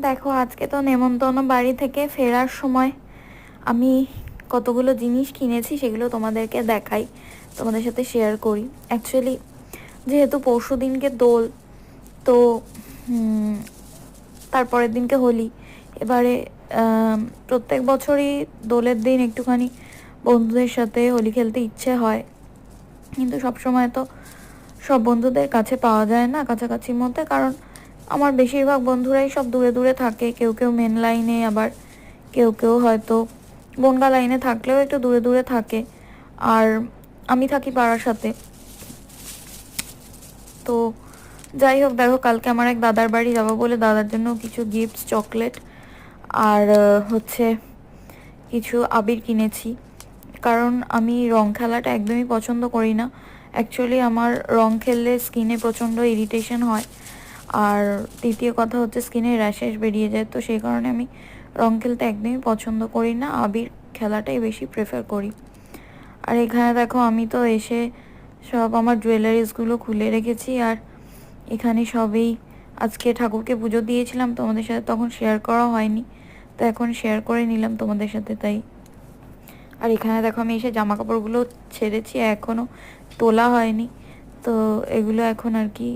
দেখো, আজকে তো নেমন্তন্ন বাড়ি থেকে ফেরার সময় আমি কতগুলো জিনিস কিনেছি, সেগুলো তোমাদেরকে দেখাই, তোমাদের সাথে শেয়ার করি। অ্যাকচুয়ালি যেহেতু পরশু দিনকে দোল, তো তারপরের দিনকে হোলি। এবারে প্রত্যেক বছরই দোলের দিন একটুখানি বন্ধুদের সাথে হোলি খেলতে ইচ্ছে হয়, কিন্তু সবসময় তো সব বন্ধুদের কাছে পাওয়া যায় না কাছাকাছির মধ্যে, কারণ আমার বেশিরভাগ বন্ধুরাই সব দূরে দূরে থাকে। কেউ কেউ মেন লাইনে, আবার কেউ কেউ হয়তো বনগা লাইনে থাকলেও একটু দূরে দূরে থাকে, আর আমি থাকি পাড়ার সাথে। তো যাই হোক, দেখো, কালকে আমার এক দাদার বাড়ি যাবো বলে দাদার জন্য কিছু গিফটস, চকলেট আর হচ্ছে কিছু আবির কিনেছি। কারণ আমি রং খেলাটা একদমই পছন্দ করি না। অ্যাকচুয়ালি আমার রং খেললে স্কিনে প্রচণ্ড ইরিটেশন হয়, আর দ্বিতীয় কথা হচ্ছে স্কিনে র্যাশেস বেরিয়ে যায়। তো সেই কারণে আমি রং খেলতে একদমই পছন্দ করি না, আবির খেলাটাই বেশি প্রেফার করি। আর এখানে দেখো, আমি তো এসে সব আমার জুয়েলারিসগুলো খুলে রেখেছি, আর এখানে সবেই আজকে ঠাকুরকে পুজো দিয়েছিলাম, তোমাদের সাথে তখন শেয়ার করা হয়নি, তো এখন শেয়ার করে নিলাম তোমাদের সাথে তাই। আর এখানে দেখো, আমি এসে জামা কাপড়গুলো ছেড়েছি, এখনও তোলা হয়নি, তো এগুলো এখন আর কি